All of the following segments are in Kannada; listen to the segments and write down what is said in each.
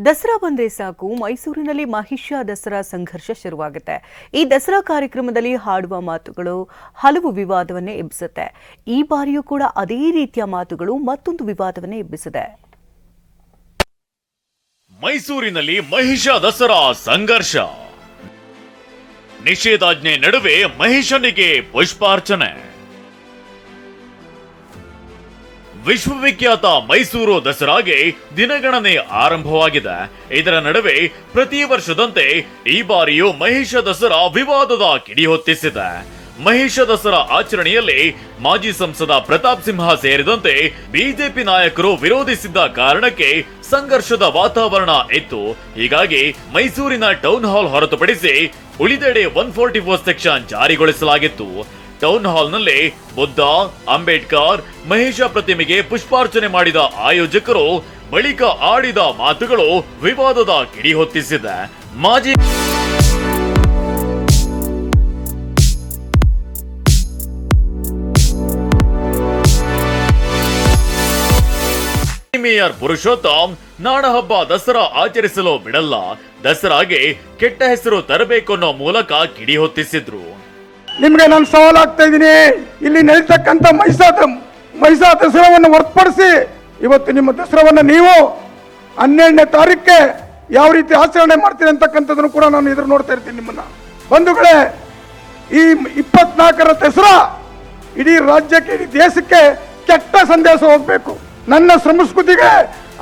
ದಸರಾ ಬಂದ್ರೆ ಸಾಕು ಮೈಸೂರಿನಲ್ಲಿ ಮಹಿಷ ದಸರಾ ಸಂಘರ್ಷ ಶುರುವಾಗುತ್ತೆ. ಈ ದಸರಾ ಕಾರ್ಯಕ್ರಮದಲ್ಲಿ ಹಾಡುವ ಮಾತುಗಳು ಹಲವು ವಿವಾದವನ್ನೇ ಎಬ್ಬಿಸುತ್ತೆ. ಈ ಬಾರಿಯೂ ಕೂಡ ಅದೇ ರೀತಿಯ ಮಾತುಗಳು ಮತ್ತೊಂದು ವಿವಾದವನ್ನೇ ಎಬ್ಬಿಸಿದೆ. ಮೈಸೂರಿನಲ್ಲಿ ಮಹಿಷ ದಸರಾ ಸಂಘರ್ಷ. ನಿಷೇಧಾಜ್ಞೆ ನಡುವೆ ಮಹಿಷನಿಗೆ ಪುಷ್ಪಾರ್ಚನೆ. ವಿಶ್ವವಿಖ್ಯಾತ ಮೈಸೂರು ದಸರಾಗೆ ದಿನಗಣನೆ ಆರಂಭವಾಗಿದೆ. ಇದರ ನಡುವೆ ಪ್ರತಿ ವರ್ಷದಂತೆ ಈ ಬಾರಿಯೂ ಮಹಿಷ ದಸರಾ ವಿವಾದದ ಕಿಡಿ ಹೊತ್ತಿಸಿದೆ. ಮಹಿಷ ದಸರಾ ಆಚರಣೆಯಲ್ಲಿ ಮಾಜಿ ಸಂಸದ ಪ್ರತಾಪ್ ಸಿಂಹ ಸೇರಿದಂತೆ ಬಿಜೆಪಿ ನಾಯಕರು ವಿರೋಧಿಸಿದ್ದ ಕಾರಣಕ್ಕೆ ಸಂಘರ್ಷದ ವಾತಾವರಣ ಇತ್ತು. ಹೀಗಾಗಿ ಮೈಸೂರಿನ ಟೌನ್ ಹಾಲ್ ಹೊರತುಪಡಿಸಿ ಉಳಿದೆಡೆ 144 ಸೆಕ್ಷನ್ ಜಾರಿಗೊಳಿಸಲಾಗಿತ್ತು. ಟೌನ್ ಹಾಲ್ನಲ್ಲಿ ಬುದ್ಧ, ಅಂಬೇಡ್ಕರ್, ಮಹಿಷ ಪ್ರತಿಮೆಗೆ ಪುಷ್ಪಾರ್ಚನೆ ಮಾಡಿದ ಆಯೋಜಕರು ಬಳಿಕ ಆಡಿದ ಮಾತುಗಳು ವಿವಾದದ ಕಿಡಿ ಹೊತ್ತಿಸಿದೆ. ಮಾಜಿ ಮೇಯರ್ ಪುರುಷೋತ್ತಮ್ ನಾಡಹಬ್ಬ ದಸರಾ ಆಚರಿಸಲು ಬಿಡಲ್ಲ, ದಸರಾಗೆ ಕೆಟ್ಟ ಹೆಸರು ತರಬೇಕು ಅನ್ನೋ ಮೂಲಕ ಕಿಡಿ ಹೊತ್ತಿಸಿದ್ರು. ನಿಮ್ಗೆ ನಾನು ಸವಾಲು ಆಗ್ತಾ ಇದ್ದೀನಿ. ಇಲ್ಲಿ ನಡೀತಕ್ಕಂಥ ಮಹಿಷಾ ದಸರಾವನ್ನು ಹೊರತುಪಡಿಸಿ ಇವತ್ತು ನಿಮ್ಮ ದಸರಾವನ್ನು ನೀವು 12ನೇ ತಾರೀಕಿಗೆ ಯಾವ ರೀತಿ ಆಚರಣೆ ಮಾಡ್ತೀರಿ ಅಂತಕ್ಕಂಥದ್ದನ್ನು ಕೂಡ ನಾನು ಎದುರು ನೋಡ್ತಾ ಇರ್ತೀನಿ. ನಿಮ್ಮನ್ನ ಬಂಧುಗಳೇ, ಈ 24ರ ದಸರಾ ಇಡೀ ರಾಜ್ಯಕ್ಕೆ, ಇಡೀ ದೇಶಕ್ಕೆ ಕೆಟ್ಟ ಸಂದೇಶ ಹೋಗ್ಬೇಕು. ನನ್ನ ಸಂಸ್ಕೃತಿಗೆ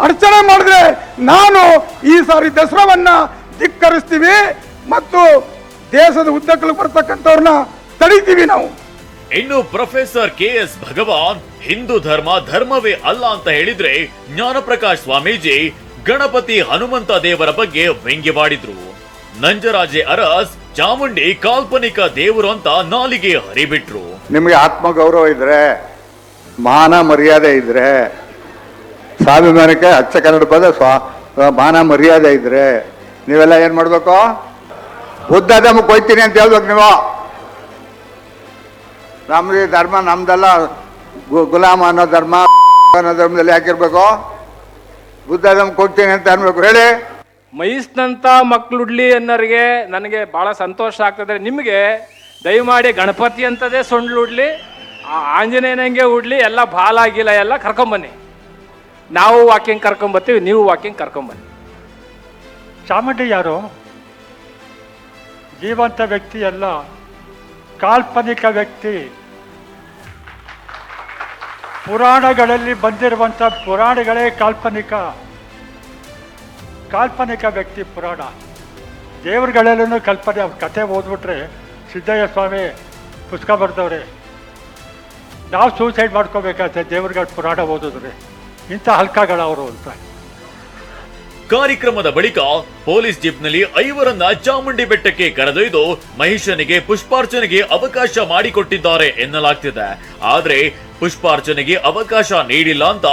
ಅಡಚಣೆ ಮಾಡಿದ್ರೆ ನಾನು ಈ ಸಾರಿ ದಸರಾವನ್ನ ಧಿಕ್ಕರಿಸ್ತೀವಿ ಮತ್ತು ದೇಶದ ಉದ್ದಕ್ಕೂ ಬರ್ತಕ್ಕಂಥವ್ರನ್ನ ತಡೀತೀವಿ ನಾವು. ಇನ್ನು ಪ್ರೊಫೆಸರ್ KS ಭಗವಾನ್ ಹಿಂದೂ ಧರ್ಮವೇ ಅಲ್ಲ ಅಂತ ಹೇಳಿದ್ರೆ, ಜ್ಞಾನಪ್ರಕಾಶ್ ಸ್ವಾಮೀಜಿ ಗಣಪತಿ ಹನುಮಂತ ದೇವರ ಬಗ್ಗೆ ವ್ಯಂಗ್ಯವಾಡಿದ್ರು. ನಂಜರಾಜೆ ಅರಸ್ ಚಾಮುಂಡಿ ಕಾಲ್ಪನಿಕ ದೇವರು ಅಂತ ನಾಲಿಗೆ ಹರಿಬಿಟ್ರು. ನಿಮಗೆ ಆತ್ಮಗೌರವ ಇದ್ರೆ, ಮಾನ ಮರ್ಯಾದೆ ಇದ್ರೆ, ಸ್ವಾಭಿಮಾನಕ್ಕೆ ಅಚ್ಚ ಕನ್ನಡ ಪದ ಮಾನ ಮರ್ಯಾದೆ ಇದ್ರೆ ನೀವೆಲ್ಲ ಏನ್ ಮಾಡ್ಬೇಕು? ಬುದ್ಧ ಧರ್ಮಕ್ಕೆ ಹೋಗ್ತೀನಿ ಅಂತ ಹೇಳ್ಬೇಕು. ನೀವು ನಮ್ದು ಧರ್ಮ ನಮ್ದಲ್ಲ, ಗುಲಾಮ ಅನ್ನೋ ಧರ್ಮ ಅನ್ನೋ ಧರ್ಮದಲ್ಲಿ ಯಾಕಿರ್ಬೇಕು? ಬುದ್ಧ ಧರ್ಮಕ್ಕೆ ಹೋಗ್ತೀನಿ ಅಂತ ಅನ್ಬೇಕು. ಹೇಳಿ. ಮೈಸ್ನಂತ ಮಕ್ಕಳುಡ್ಲಿ ಅನ್ನೋರಿಗೆ ನನಗೆ ಬಹಳ ಸಂತೋಷ ಆಗ್ತದೆ. ನಿಮಗೆ ದಯಮಾಡಿ ಗಣಪತಿ ಅಂತದೇ ಸೊಂಡ್ಲು ಉಡ್ಲಿ, ಆಂಜನೇಯನಂಗೆ ಉಡ್ಲಿ, ಎಲ್ಲ ಬಾಲಾಗಿಲ್ಲ ಎಲ್ಲ ಕರ್ಕೊಂಬನ್ನಿ. ನಾವು ವಾಕಿಂಗ್ ಕರ್ಕೊಂಬರ್ತೀವಿ, ನೀವು ವಾಕಿಂಗ್ ಕರ್ಕೊಂಬನ್ನಿ. ಚಾಮುಂಡಿ ಯಾರು? ಜೀವಂತ ವ್ಯಕ್ತಿ ಅಲ್ಲ, ಕಾಲ್ಪನಿಕ ವ್ಯಕ್ತಿ. ಪುರಾಣಗಳಲ್ಲಿ ಬಂದಿರುವಂಥ ಪುರಾಣಗಳೇ ಕಾಲ್ಪನಿಕ ವ್ಯಕ್ತಿ. ಪುರಾಣ ದೇವರುಗಳೆಲ್ಲೂ ಕಲ್ಪನೆ. ಕತೆ ಓದ್ಬಿಟ್ರೆ ಸಿದ್ದಯ್ಯ ಸ್ವಾಮಿ ಪುಸ್ತಕ ಬರ್ದವ್ರೆ. ನಾವು ಸೂಸೈಡ್ ಮಾಡ್ಕೋಬೇಕಾದ್ರೆ ದೇವರುಗಳ ಪುರಾಣ ಓದಿದ್ರೆ. ಇಂಥ ಹಲ್ಕಗಳವರು ಅಂತ. ಕಾರ್ಯಕ್ರಮದ ಬಳಿಕ ಪೊಲೀಸ್ ಜೀಪ್ನಲ್ಲಿ 5ರನ್ನ ಚಾಮುಂಡಿ ಬೆಟ್ಟಕ್ಕೆ ಕರೆದೊಯ್ದು ಮಹಿಷನಿಗೆ ಪುಷ್ಪಾರ್ಚನೆಗೆ ಅವಕಾಶ ಮಾಡಿಕೊಟ್ಟಿದ್ದಾರೆ ಎನ್ನಲಾಗ್ತಿದೆ. ಆದ್ರೆ ಪುಷ್ಪಾರ್ಚನೆಗೆ ಅವಕಾಶ ನೀಡಿಲ್ಲ ಅಂತ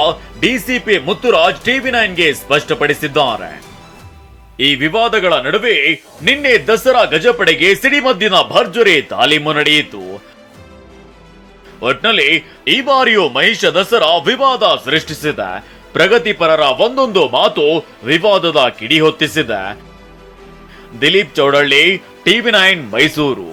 ಡಿಸಿಪಿ ಮುತ್ತುರಾಜ್ TV9ಗೆ ಸ್ಪಷ್ಟಪಡಿಸಿದ್ದಾರೆ. ಈ ವಿವಾದಗಳ ನಡುವೆ ನಿನ್ನೆ ದಸರಾ ಗಜಪಡೆಗೆ ಸಿಡಿಮದ್ದಿನ ಭರ್ಜರಿ ತಾಲೀಮು ನಡೆಯಿತು. ಒಟ್ನಲ್ಲಿ ಈ ಬಾರಿಯೂ ಮಹಿಷ ದಸರಾ ವಿವಾದ ಸೃಷ್ಟಿಸಿದೆ. ಪ್ರಗತಿಪರರ ಒಂದೊಂದು ಮಾತು ವಿವಾದದ ಕಿಡಿ ಹೊತ್ತಿಸಿದೆ. ದಿಲೀಪ್ ಚೌಡಳ್ಳಿ, TV9 ಮೈಸೂರು.